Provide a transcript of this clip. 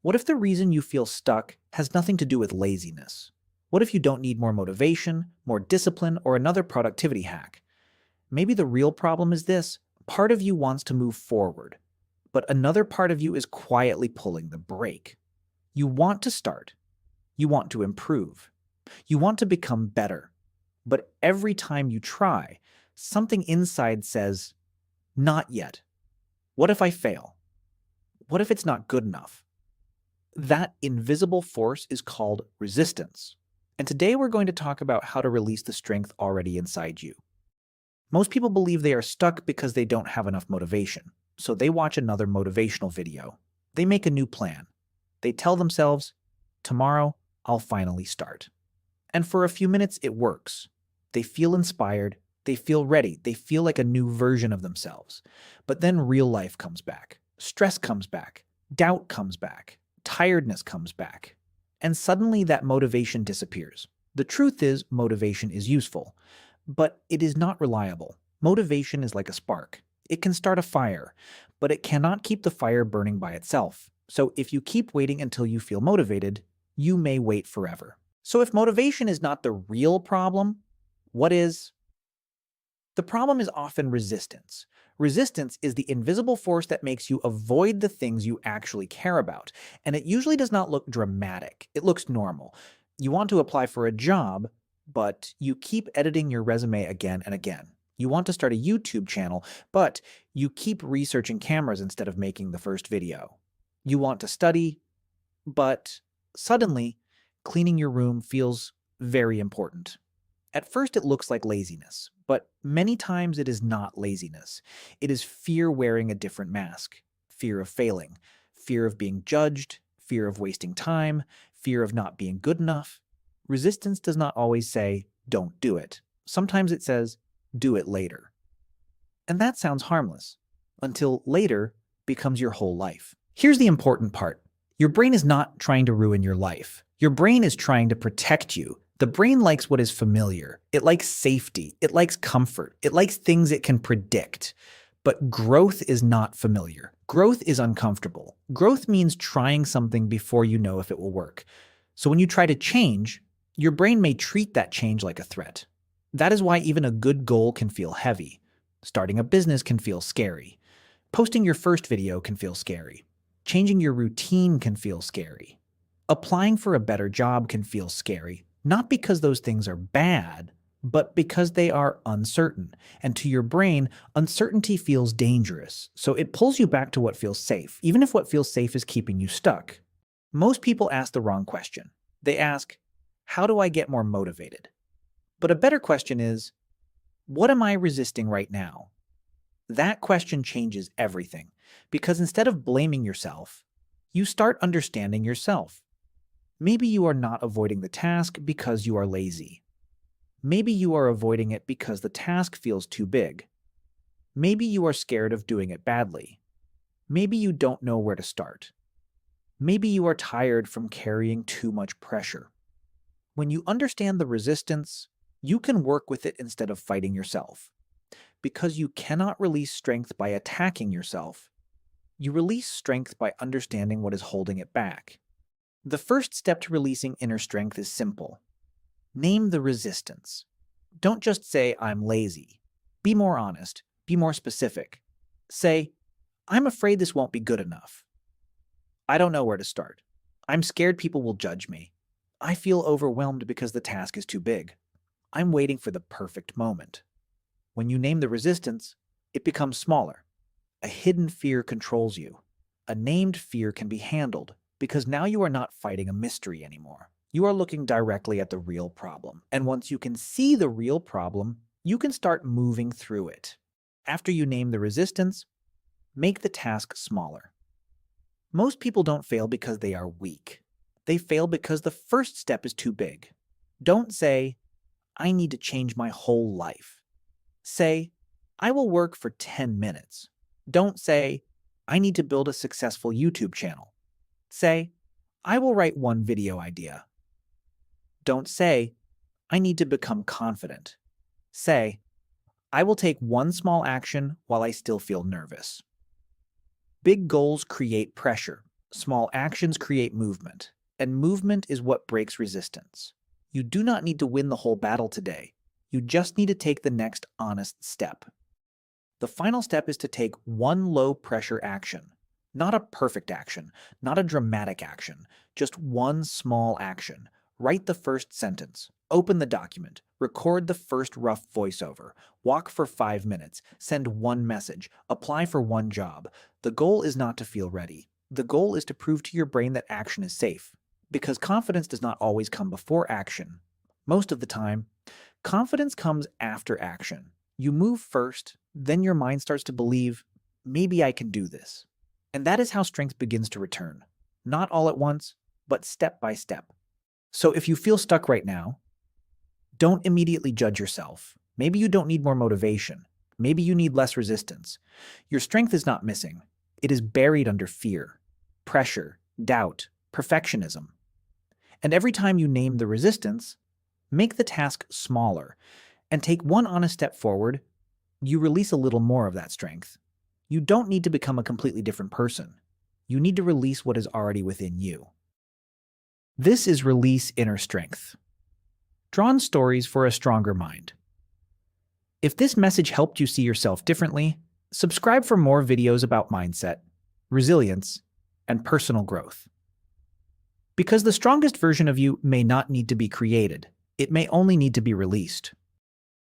What if the reason you feel stuck has nothing to do with laziness? What if you don't need more motivation, more discipline, or another productivity hack? Maybe the real problem is this: part of you wants to move forward, but another part of you is quietly pulling the brake. You want to start, you want to improve, you want to become better, but every time you try, something inside says, not yet. What if I fail? What if it's not good enough? That invisible force is called resistance. And today we're going to talk about how to release the strength already inside you. Most people believe they are stuck because they don't have enough motivation. So they watch another motivational video. They make a new plan. They tell themselves, tomorrow I'll finally start. And for a few minutes it works. They feel inspired. They feel ready. They feel like a new version of themselves. But then real life comes back. Stress comes back. Doubt comes back. Tiredness comes back. And suddenly that motivation disappears. The truth is, motivation is useful, but it is not reliable. Motivation is like a spark. It can start a fire, but it cannot keep the fire burning by itself. So if you keep waiting until you feel motivated, you may wait forever. So if motivation is not the real problem, what is? The problem is often resistance. Resistance is the invisible force that makes you avoid the things you actually care about, and it usually does not look dramatic. It looks normal. You want to apply for a job, but you keep editing your resume again and again. You want to start a YouTube channel, but you keep researching cameras instead of making the first video. You want to study, but suddenly cleaning your room feels very important. At first, it looks like laziness, but many times it is not laziness. It is fear wearing a different mask. Fear of failing, fear of being judged, fear of wasting time, fear of not being good enough. Resistance does not always say, don't do it. Sometimes it says, do it later. And that sounds harmless, until later becomes your whole life. Here's the important part. Your brain is not trying to ruin your life. Your brain is trying to protect you. The brain likes what is familiar. It likes safety. It likes comfort. It likes things it can predict. But growth is not familiar. Growth is uncomfortable. Growth means trying something before you know if it will work. So when you try to change, your brain may treat that change like a threat. That is why even a good goal can feel heavy. Starting a business can feel scary. Posting your first video can feel scary. Changing your routine can feel scary. Applying for a better job can feel scary. Not because those things are bad, but because they are uncertain. And to your brain, uncertainty feels dangerous. So it pulls you back to what feels safe, even if what feels safe is keeping you stuck. Most people ask the wrong question. They ask, how do I get more motivated? But a better question is, what am I resisting right now? That question changes everything, because instead of blaming yourself, you start understanding yourself. Maybe you are not avoiding the task because you are lazy. Maybe you are avoiding it because the task feels too big. Maybe you are scared of doing it badly. Maybe you don't know where to start. Maybe you are tired from carrying too much pressure. When you understand the resistance, you can work with it instead of fighting yourself. Because you cannot release strength by attacking yourself, you release strength by understanding what is holding it back. The first step to releasing inner strength is simple. Name the resistance. Don't just say, I'm lazy. Be more honest. Be more specific. Say, I'm afraid this won't be good enough. I don't know where to start. I'm scared people will judge me. I feel overwhelmed because the task is too big. I'm waiting for the perfect moment. When you name the resistance, it becomes smaller. A hidden fear controls you. A named fear can be handled, because now you are not fighting a mystery anymore. You are looking directly at the real problem. And once you can see the real problem, you can start moving through it. After you name the resistance, make the task smaller. Most people don't fail because they are weak. They fail because the first step is too big. Don't say, I need to change my whole life. Say, I will work for 10 minutes. Don't say, I need to build a successful YouTube channel. Say, I will write one video idea. Don't say, I need to become confident. Say, I will take one small action while I still feel nervous. Big goals create pressure. Small actions create movement, and movement is what breaks resistance. You do not need to win the whole battle today. You just need to take the next honest step. The final step is to take one low-pressure action. Not a perfect action, not a dramatic action, just one small action. Write the first sentence, open the document, record the first rough voiceover, walk for 5 minutes, send one message, apply for one job. The goal is not to feel ready. The goal is to prove to your brain that action is safe. Because confidence does not always come before action. Most of the time, confidence comes after action. You move first, then your mind starts to believe, maybe I can do this. And that is how strength begins to return. Not all at once, but step by step. So if you feel stuck right now, don't immediately judge yourself. Maybe you don't need more motivation. Maybe you need less resistance. Your strength is not missing. It is buried under fear, pressure, doubt, perfectionism. And every time you name the resistance, make the task smaller and take one honest step forward, you release a little more of that strength. You don't need to become a completely different person. You need to release what is already within you. This is Release Inner Strength. Drawn stories for a stronger mind. If this message helped you see yourself differently, subscribe for more videos about mindset, resilience, and personal growth. Because the strongest version of you may not need to be created. It may only need to be released.